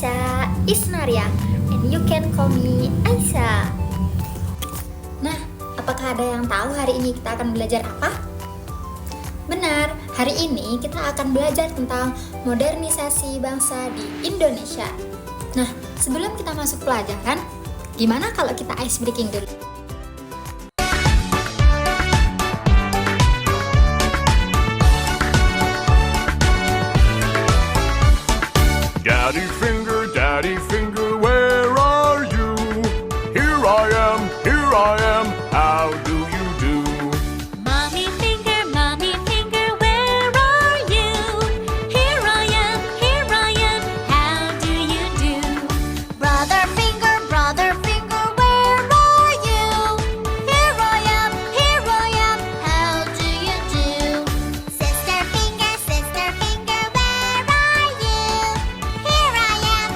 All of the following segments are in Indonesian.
Aisyah Isnaria, and you can call me Aisyah. Nah, apakah ada yang tahu hari ini kita akan belajar apa? Benar, hari ini kita akan belajar tentang modernisasi bangsa di Indonesia. Nah, sebelum kita masuk pelajaran, gimana kalau kita ice breaking dulu? Daddy finger, where are you? Here I am, how do you do? Mommy finger, where are you? Here I am, how do you do? Brother finger, where are you? Here I am, how do you do? Sister finger, where are you? Here I am,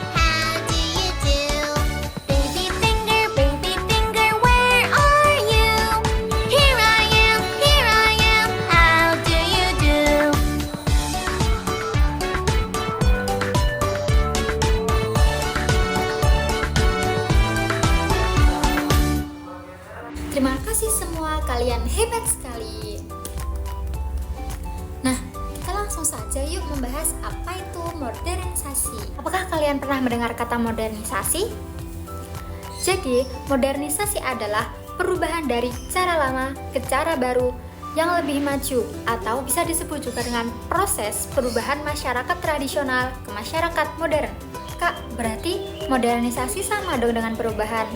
how do you do? Baby finger, where are you? Here I am, how do you do? Terima kasih semua, kalian hebat sekali. Nah, kita langsung saja yuk membahas apa itu modernisasi. Apakah kalian pernah mendengar kata modernisasi? Jadi, modernisasi adalah perubahan dari cara lama ke cara baru yang lebih maju, atau bisa disebut juga dengan proses perubahan masyarakat tradisional ke masyarakat modern. Kak, berarti modernisasi sama dong dengan perubahan?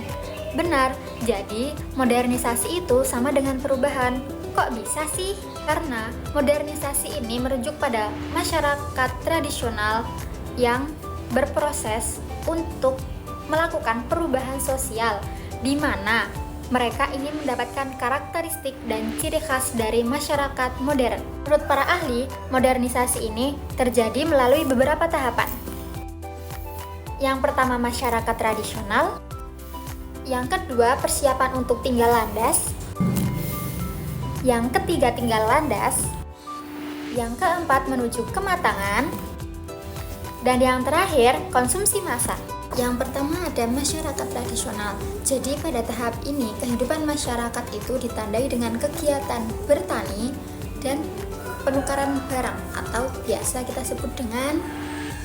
Benar, jadi modernisasi itu sama dengan perubahan. Kok bisa sih? Karena modernisasi ini merujuk pada masyarakat tradisional yang berproses untuk melakukan perubahan sosial, di mana mereka ingin mendapatkan karakteristik dan ciri khas dari masyarakat modern. Menurut para ahli, modernisasi ini terjadi melalui beberapa tahapan. Yang pertama, masyarakat tradisional. Yang kedua, persiapan untuk tinggal landas. Yang ketiga, tinggal landas. Yang keempat, menuju kematangan. Dan yang terakhir, konsumsi massal. Yang pertama ada masyarakat tradisional. Jadi pada tahap ini, kehidupan masyarakat itu ditandai dengan kegiatan bertani dan penukaran barang, atau biasa kita sebut dengan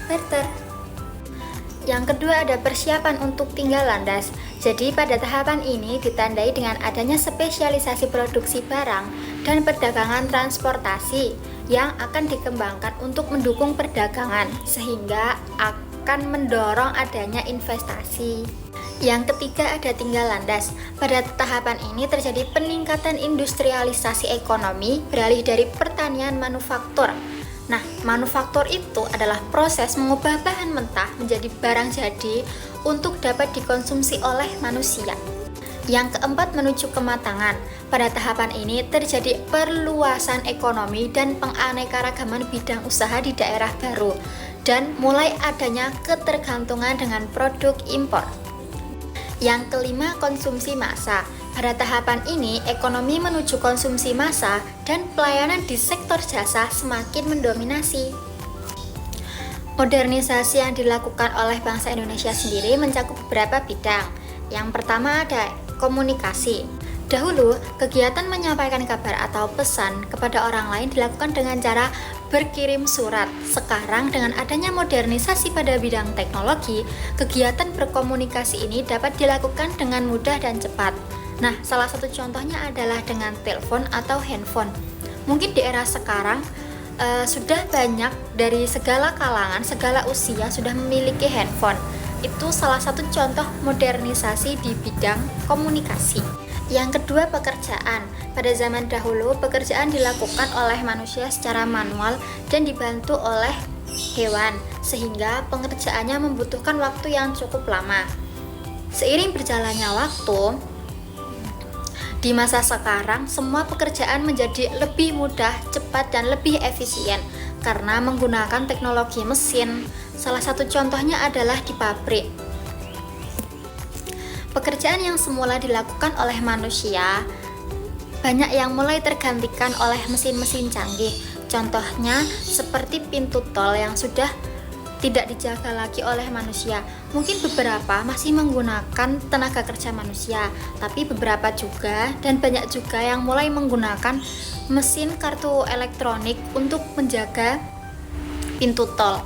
barter. Yang kedua ada persiapan untuk tinggal landas. Jadi pada tahapan ini ditandai dengan adanya spesialisasi produksi barang dan perdagangan transportasi yang akan dikembangkan untuk mendukung perdagangan, sehingga akan mendorong adanya investasi. Yang ketiga ada tinggal landas. Pada tahapan ini terjadi peningkatan industrialisasi ekonomi beralih dari pertanian manufaktur. Nah, manufaktur itu adalah proses mengubah bahan mentah menjadi barang jadi untuk dapat dikonsumsi oleh manusia. Yang keempat, menuju kematangan. Pada tahapan ini terjadi perluasan ekonomi dan penganekaragaman bidang usaha di daerah baru, dan mulai adanya ketergantungan dengan produk impor. Yang kelima, konsumsi massa. Pada tahapan ini, ekonomi menuju konsumsi massa dan pelayanan di sektor jasa semakin mendominasi. Modernisasi yang dilakukan oleh bangsa Indonesia sendiri mencakup beberapa bidang. Yang pertama ada komunikasi. Dahulu, kegiatan menyampaikan kabar atau pesan kepada orang lain dilakukan dengan cara berkirim surat. Sekarang dengan adanya modernisasi pada bidang teknologi, kegiatan berkomunikasi ini dapat dilakukan dengan mudah dan cepat. Nah, salah satu contohnya adalah dengan telepon atau handphone. Mungkin di era sekarang sudah banyak dari segala kalangan, segala usia sudah memiliki handphone. Itu salah satu contoh modernisasi di bidang komunikasi. Yang kedua, pekerjaan. Pada zaman dahulu, pekerjaan dilakukan oleh manusia secara manual dan dibantu oleh hewan, sehingga pengerjaannya membutuhkan waktu yang cukup lama. Seiring berjalannya waktu, di masa sekarang, semua pekerjaan menjadi lebih mudah, cepat, dan lebih efisien karena menggunakan teknologi mesin. Salah satu contohnya adalah di pabrik. Pekerjaan yang semula dilakukan oleh manusia, banyak yang mulai tergantikan oleh mesin-mesin canggih. Contohnya seperti pintu tol yang sudah tidak dijaga lagi oleh manusia. Mungkin beberapa masih menggunakan tenaga kerja manusia, tapi beberapa juga dan banyak juga yang mulai menggunakan mesin kartu elektronik untuk menjaga pintu tol.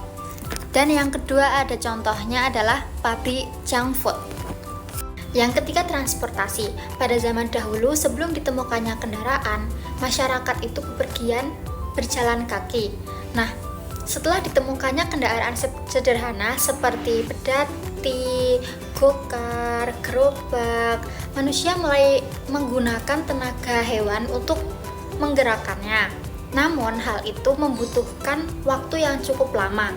Dan yang kedua ada contohnya adalah pabrik junk food. Yang ketiga transportasi. Pada zaman dahulu sebelum ditemukannya kendaraan, masyarakat itu bepergian berjalan kaki. Nah, setelah ditemukannya kendaraan sederhana seperti pedati, gokar, gerobak, manusia mulai menggunakan tenaga hewan untuk menggerakkannya. Namun hal itu membutuhkan waktu yang cukup lama,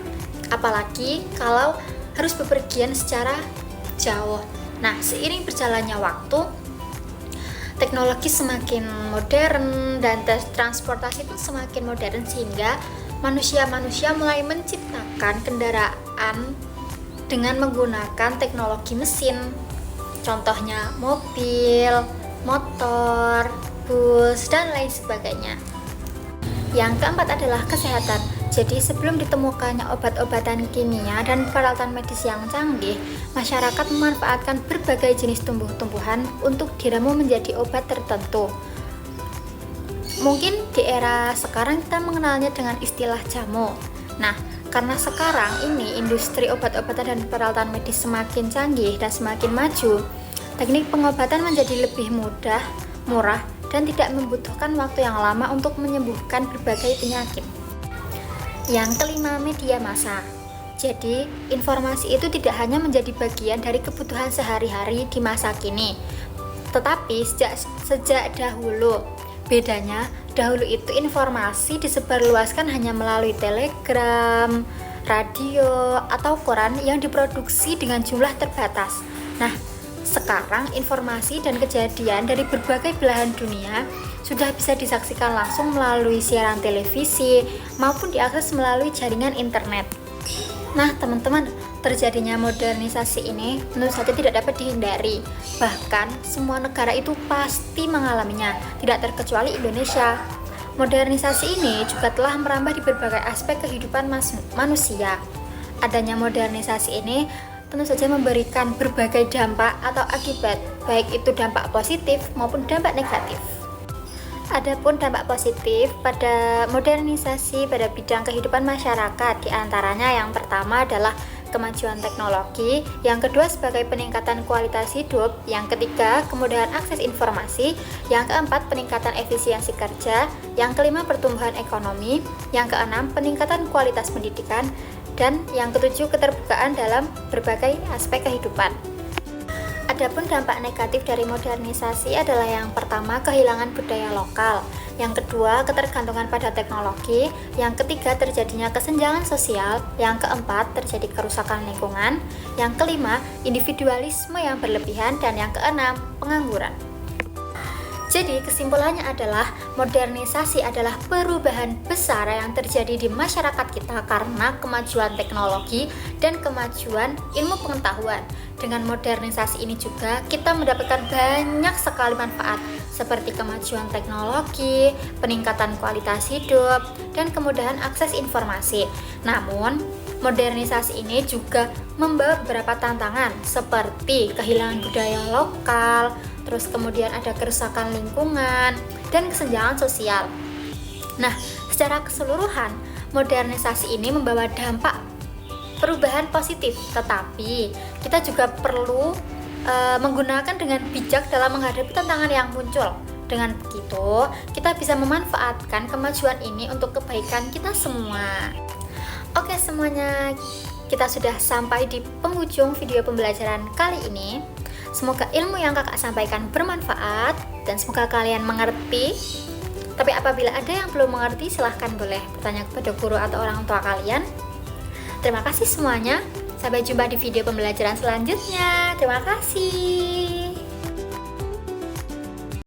apalagi kalau harus bepergian secara jauh. Nah, seiring berjalannya waktu, teknologi semakin modern dan transportasi pun semakin modern sehingga manusia mulai menciptakan kendaraan dengan menggunakan teknologi mesin. Contohnya mobil, motor, bus, dan lain sebagainya. Yang keempat adalah kesehatan. Jadi sebelum ditemukannya obat-obatan kimia dan peralatan medis yang canggih, masyarakat memanfaatkan berbagai jenis tumbuh-tumbuhan untuk diramu menjadi obat tertentu. Mungkin di era sekarang kita mengenalnya dengan istilah jamu. Nah, karena sekarang ini industri obat-obatan dan peralatan medis semakin canggih dan semakin maju, teknik pengobatan menjadi lebih mudah, murah, dan tidak membutuhkan waktu yang lama untuk menyembuhkan berbagai penyakit. Yang kelima, media massa. Jadi, informasi itu tidak hanya menjadi bagian dari kebutuhan sehari-hari di masa kini, tetapi sejak dahulu. Bedanya, dahulu itu informasi disebarluaskan hanya melalui telegram, radio, atau koran yang diproduksi dengan jumlah terbatas. Nah, sekarang informasi dan kejadian dari berbagai belahan dunia sudah bisa disaksikan langsung melalui siaran televisi maupun diakses melalui jaringan internet. Nah, teman-teman, terjadinya modernisasi ini menurut saja tidak dapat dihindari. Bahkan semua negara itu pasti mengalaminya, tidak terkecuali Indonesia. Modernisasi ini juga telah merambah di berbagai aspek kehidupan manusia. Adanya modernisasi ini tentu saja memberikan berbagai dampak atau akibat, baik itu dampak positif maupun dampak negatif. Adapun dampak positif pada modernisasi pada bidang kehidupan masyarakat, diantaranya yang pertama adalah kemajuan teknologi, yang kedua sebagai peningkatan kualitas hidup, yang ketiga kemudahan akses informasi, yang keempat peningkatan efisiensi kerja, yang kelima pertumbuhan ekonomi, yang keenam peningkatan kualitas pendidikan, dan yang ketujuh keterbukaan dalam berbagai aspek kehidupan. Adapun dampak negatif dari modernisasi adalah yang pertama kehilangan budaya lokal, yang kedua ketergantungan pada teknologi, yang ketiga terjadinya kesenjangan sosial, yang keempat terjadi kerusakan lingkungan, yang kelima individualisme yang berlebihan, dan yang keenam pengangguran. Jadi kesimpulannya adalah modernisasi adalah perubahan besar yang terjadi di masyarakat kita karena kemajuan teknologi dan kemajuan ilmu pengetahuan. Dengan modernisasi ini juga kita mendapatkan banyak sekali manfaat seperti kemajuan teknologi, peningkatan kualitas hidup, dan kemudahan akses informasi. Namun, modernisasi ini juga membawa beberapa tantangan seperti kehilangan budaya lokal, terus kemudian ada kerusakan lingkungan, dan kesenjangan sosial. Nah, secara keseluruhan, modernisasi ini membawa dampak perubahan positif, tetapi kita juga perlu menggunakan dengan bijak dalam menghadapi tantangan yang muncul. Dengan begitu, kita bisa memanfaatkan kemajuan ini untuk kebaikan kita semua. Oke semuanya, kita sudah sampai di penghujung video pembelajaran kali ini. Semoga ilmu yang kakak sampaikan bermanfaat dan semoga kalian mengerti. Tapi apabila ada yang belum mengerti, silahkan boleh bertanya kepada guru atau orang tua kalian. Terima kasih semuanya. Sampai jumpa di video pembelajaran selanjutnya. Terima kasih.